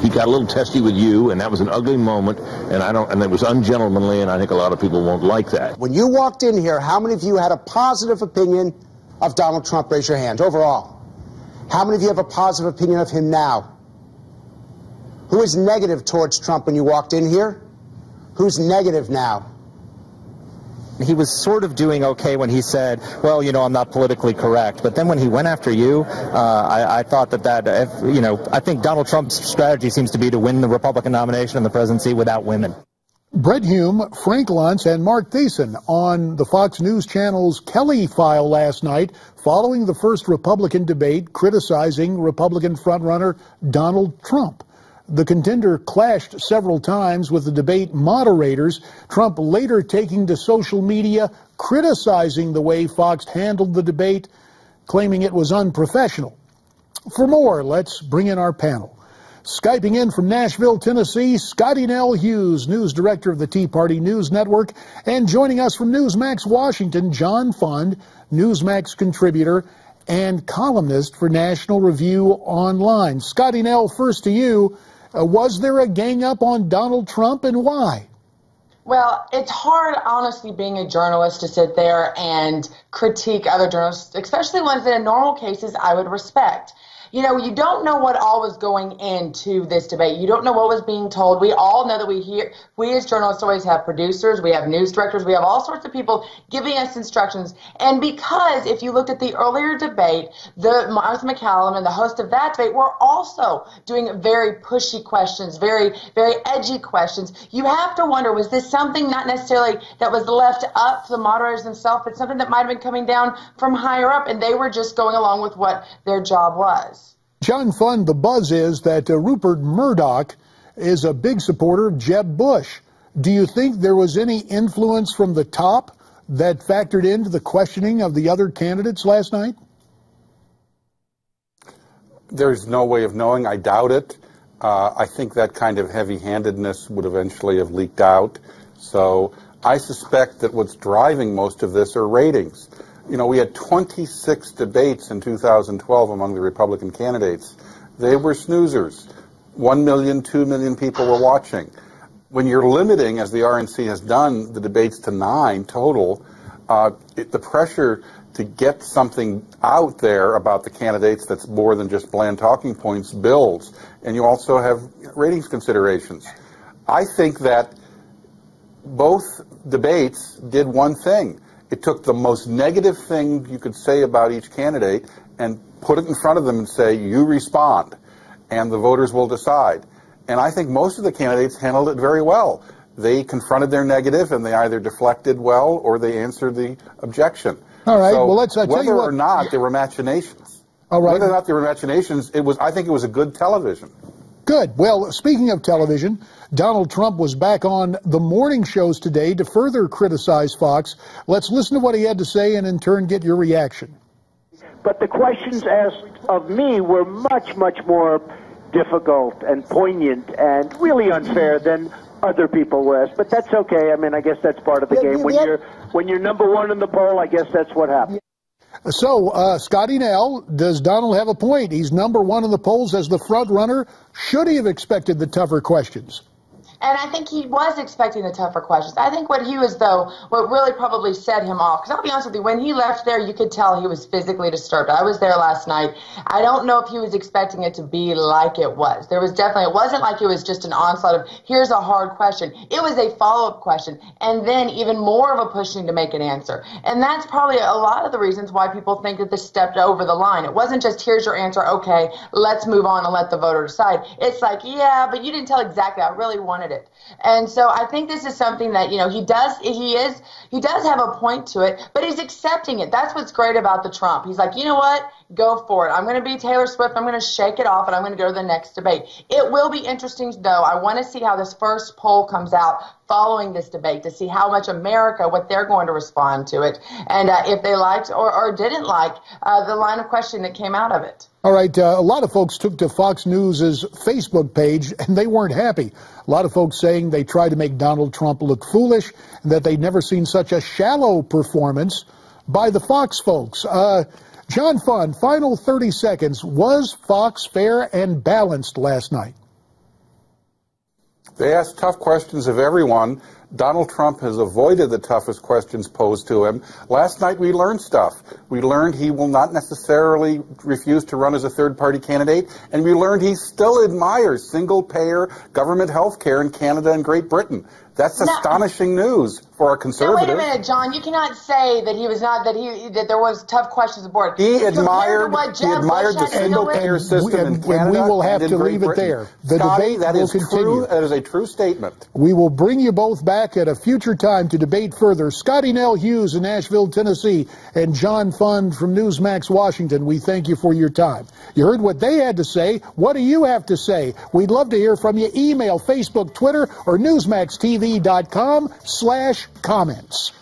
he got a little testy with you, and that was an ugly moment, and it was ungentlemanly, and I think a lot of people won't like that. When you walked in here, how many of you had a positive opinion of Donald Trump? Raise your hand. Overall. How many of you have a positive opinion of him now? Who is negative towards Trump when you walked in here? Who's negative now? He was sort of doing okay when he said, well, you know, I'm not politically correct. But then when he went after you, I thought I think Donald Trump's strategy seems to be to win the Republican nomination and the presidency without women. Brett Hume, Frank Luntz, and Mark Thiessen on the Fox News Channel's Kelly File last night following the first Republican debate criticizing Republican frontrunner Donald Trump. The contender clashed several times with the debate moderators, Trump later taking to social media, criticizing the way Fox handled the debate, claiming it was unprofessional. For more, let's bring in our panel. Skyping in from Nashville, Tennessee, Scottie Nell Hughes, news director of the Tea Party News Network, and joining us from Newsmax, Washington, John Fund, Newsmax contributor and columnist for National Review Online. Scottie Nell, first to you. Was there a gang up on Donald Trump, and why? Well, it's hard, honestly, being a journalist to sit there and critique other journalists, especially ones that in normal cases I would respect. You know, you don't know what all was going into this debate. You don't know what was being told. We all know that we as journalists always have producers, we have news directors, we have all sorts of people giving us instructions. And because if you looked at the earlier debate, Martha McCallum and the host of that debate were also doing very pushy questions, very, very edgy questions. You have to wonder, was this something not necessarily that was left up to the moderators themselves, but something that might have been coming down from higher up, and they were just going along with what their job was? John Fund, the buzz is that Rupert Murdoch is a big supporter of Jeb Bush. Do you think there was any influence from the top that factored into the questioning of the other candidates last night? There's no way of knowing. I doubt it. I think that kind of heavy-handedness would eventually have leaked out. So I suspect that what's driving most of this are ratings. You know, we had 26 debates in 2012 among the Republican candidates. They were snoozers. 1 million, 2 million people were watching. When you're limiting, as the RNC has done, the debates to 9 total, the pressure to get something out there about the candidates that's more than just bland talking points builds. And you also have ratings considerations. I think that both debates did one thing. It took the most negative thing you could say about each candidate and put it in front of them and say, you respond, and the voters will decide. And I think most of the candidates handled it very well. They confronted their negative, and they either deflected well or they answered the objection. All right, so well, let's tell you what. Whether or not there were machinations. All right. Whether or not there were machinations, I think it was a good television. Good. Well, speaking of television, Donald Trump was back on the morning shows today to further criticize Fox. Let's listen to what he had to say and in turn get your reaction. But the questions asked of me were much, much more difficult and poignant and really unfair than other people were asked. But that's okay. I mean, I guess that's part of the game. When you're number one in the poll, I guess that's what happens. So, Scottie Nell, does Donald have a point? He's number one in the polls as the front runner. Should he have expected the tougher questions? And I think he was expecting the tougher questions. I think what really probably set him off, because I'll be honest with you, when he left there, you could tell he was physically disturbed. I was there last night. I don't know if he was expecting it to be like it was. It wasn't like it was just an onslaught of, here's a hard question. It was a follow-up question, and then even more of a pushing to make an answer. And that's probably a lot of the reasons why people think that this stepped over the line. It wasn't just, here's your answer, okay, let's move on and let the voter decide. It's like, yeah, but you didn't tell exactly. I really wanted it. And so I think this is something that, you know, he does have a point to it, but he's accepting it. That's what's great about the Trump. He's like, you know what? Go for it. I'm going to be Taylor Swift. I'm going to shake it off, and I'm going to go to the next debate. It will be interesting, though. I want to see how this first poll comes out following this debate to see how much America, what they're going to respond to it, and if they liked or didn't like the line of questioning that came out of it. All right, a lot of folks took to Fox News' Facebook page, and they weren't happy. A lot of folks saying they tried to make Donald Trump look foolish, and that they'd never seen such a shallow performance by the Fox folks. John Fund, final 30 seconds. Was Fox fair and balanced last night? They ask tough questions of everyone. Donald Trump has avoided the toughest questions posed to him. Last night we learned stuff. We learned he will not necessarily refuse to run as a third-party candidate, and we learned he still admires single-payer government health care in Canada and Great Britain. That's astonishing news for a conservative. Now, wait a minute, John. You cannot say that he was not that there was tough questions aboard. He admired the single-payer system in Canada. And we will have and to in Great leave it Britain. there. The Scottie, debate that will is continue. true. That is a true statement. We will bring you both back at a future time to debate further. Scottie Nell Hughes in Nashville, Tennessee, and John Fund from Newsmax, Washington. We thank you for your time. You heard what they had to say. What do you have to say? We'd love to hear from you. Email, Facebook, Twitter, or NewsmaxTV.com/comments.